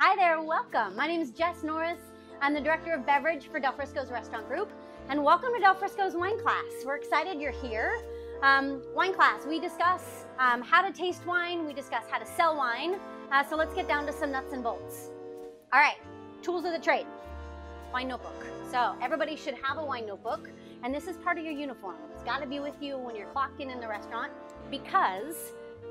Hi there, welcome. My name is Jess Norris. I'm the Director of Beverage for Del Frisco's Restaurant Group, and welcome to Del Frisco's Wine Class. We're excited you're here. Wine class, we discuss how to taste wine, we discuss how to sell wine, so let's get down to some nuts and bolts. All right, tools of the trade. Wine notebook. So everybody should have a wine notebook, and this is part of your uniform. It's got to be with you when you're clocked in the restaurant, because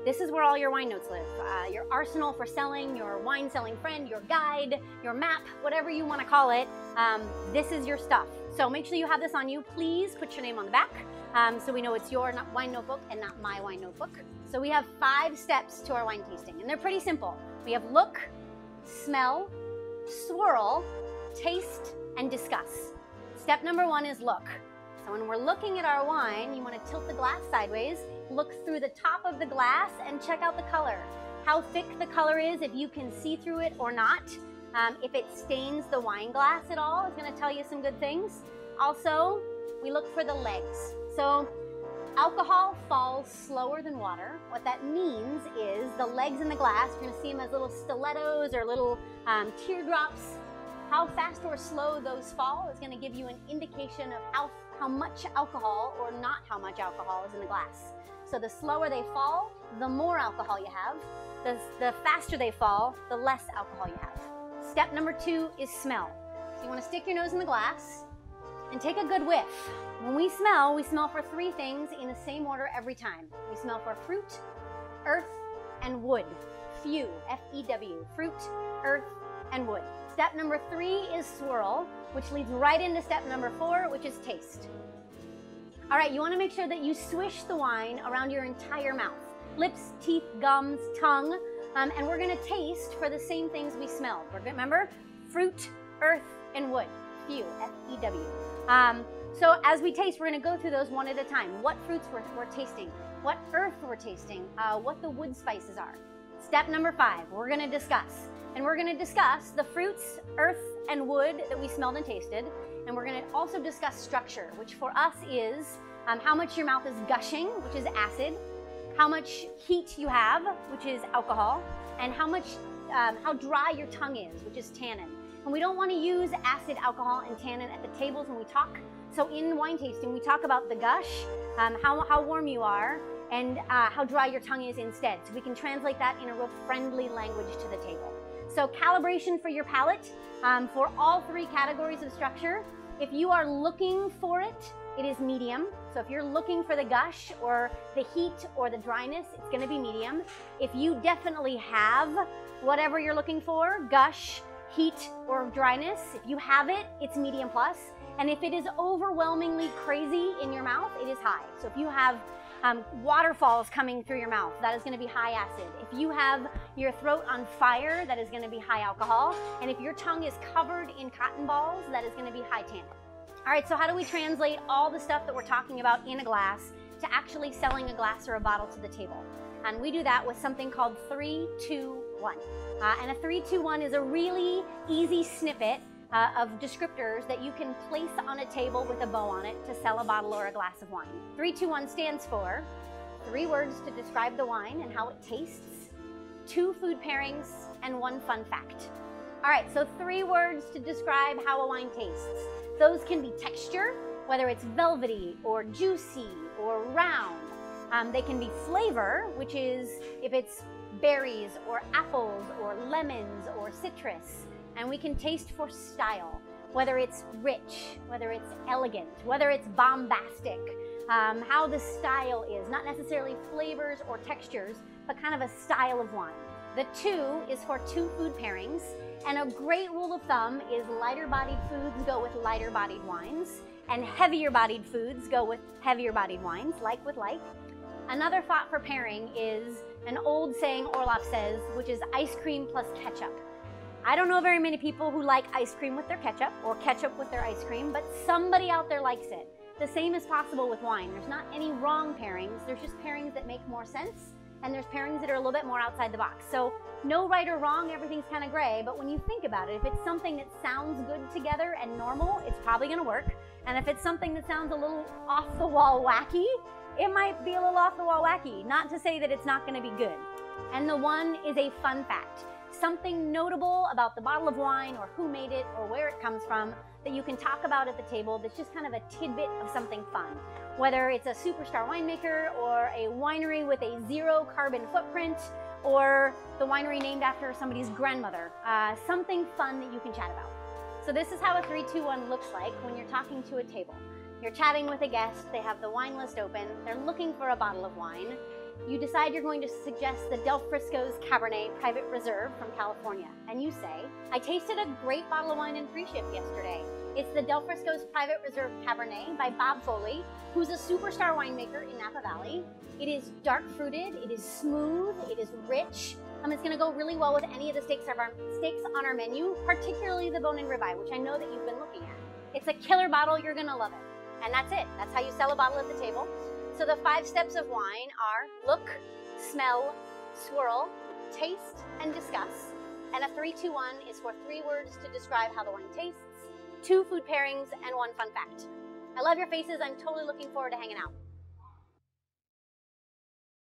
this is where all your wine notes live. Your arsenal for selling, your wine selling friend, your guide, your map, whatever you want to call it, this is your stuff. So make sure you have this on you. Please put your name on the back so we know it's your wine notebook and not my wine notebook. So we have 5 steps to our wine tasting, and they're pretty simple. We have look, smell, swirl, taste, and discuss. Step number 1 is look. So when we're looking at our wine, you want to tilt the glass sideways, look through the top of the glass, and check out the color. How thick the color is, if you can see through it or not. If it stains the wine glass at all, it's going to tell you some good things. Also, we look for the legs. So alcohol falls slower than water. What that means is the legs in the glass, you're going to see them as little stilettos or little teardrops. How fast or slow those fall is going to give you an indication of how much alcohol or not how much alcohol is in the glass. So the slower they fall, the more alcohol you have. The faster they fall, the less alcohol you have. Step number 2 is smell. So you want to stick your nose in the glass and take a good whiff. When we smell for 3 things in the same order every time. We smell for fruit, earth, and wood. Few, F-E-W, fruit, earth, and wood. Step number 3 is swirl, which leads right into step number 4, which is taste. All right, you want to make sure that you swish the wine around your entire mouth. Lips, teeth, gums, tongue, and we're going to taste for the same things we smelled. Remember, fruit, earth, and wood. Few, F-E-W. So as we taste, we're going to go through those one at a time. What fruits we're tasting, what earth we're tasting, what the wood spices are. Step number 5, we're going to discuss. And we're going to discuss the fruits, earth, and wood that we smelled and tasted. And we're going to also discuss structure, which for us is how much your mouth is gushing, which is acid, how much heat you have, which is alcohol, and how dry your tongue is, which is tannin. And we don't want to use acid, alcohol, and tannin at the tables when we talk. So in wine tasting, we talk about the gush, how warm you are, and how dry your tongue is instead. So we can translate that in a real friendly language to the table. So calibration for your palate for all 3 categories of structure. If you are looking for it, it is medium. So if you're looking for the gush or the heat or the dryness, it's going to be medium. If you definitely have whatever you're looking for, gush, heat, or dryness, if you have it, it's medium plus. And if it is overwhelmingly crazy in your mouth, it is high. So if you have waterfalls coming through your mouth, that is going to be high acid. If you have your throat on fire, that is going to be high alcohol. And if your tongue is covered in cotton balls, that is going to be high tannin. All right, so how do we translate all the stuff that we're talking about in a glass to actually selling a glass or a bottle to the table? And we do that with something called 3, 2, 1. And a 3, 2, 1 is a really easy snippet of descriptors that you can place on a table with a bow on it to sell a bottle or a glass of wine. 3, 2, 1 stands for 3 words to describe the wine and how it tastes, 2 food pairings, and 1 fun fact. All right, so 3 words to describe how a wine tastes. Those can be texture, whether it's velvety or juicy or round. They can be flavor, which is if it's berries or apples or lemons or citrus. And we can taste for style, whether it's rich, whether it's elegant, whether it's bombastic, how the style is, not necessarily flavors or textures, but kind of a style of wine. The 2 is for 2 food pairings, and a great rule of thumb is lighter-bodied foods go with lighter-bodied wines, and heavier-bodied foods go with heavier-bodied wines, like with like. Another thought for pairing is an old saying Orloff says, which is ice cream plus ketchup. I don't know very many people who like ice cream with their ketchup or ketchup with their ice cream, but somebody out there likes it. The same is possible with wine. There's not any wrong pairings. There's just pairings that make more sense, and there's pairings that are a little bit more outside the box. So no right or wrong, everything's kind of gray, but when you think about it, if it's something that sounds good together and normal, it's probably going to work. And if it's something that sounds a little off-the-wall wacky, it might be a little off-the-wall wacky. Not to say that it's not going to be good. And the 1 is a fun fact. something notable about the bottle of wine or who made it or where it comes from that you can talk about at the table that's just kind of a tidbit of something fun. Whether it's a superstar winemaker or a winery with a zero carbon footprint or the winery named after somebody's grandmother, something fun that you can chat about. So this is how a 3-2-1 looks like when you're talking to a table. You're chatting with a guest, they have the wine list open, they're looking for a bottle of wine. You decide you're going to suggest the Del Frisco's Cabernet Private Reserve from California. And you say, I tasted a great bottle of wine in pre-shift yesterday. It's the Del Frisco's Private Reserve Cabernet by Bob Foley, who's a superstar winemaker in Napa Valley. It is dark fruited, it is smooth, it is rich. It's gonna go really well with any of the steaks on our menu, particularly the bone-in ribeye, which I know that you've been looking at. It's a killer bottle, you're gonna love it. And that's it, that's how you sell a bottle at the table. So the 5 steps of wine are look, smell, swirl, taste, and discuss. And a 3-2-1 is for 3 words to describe how the wine tastes, 2 food pairings, and 1 fun fact. I love your faces, I'm totally looking forward to hanging out.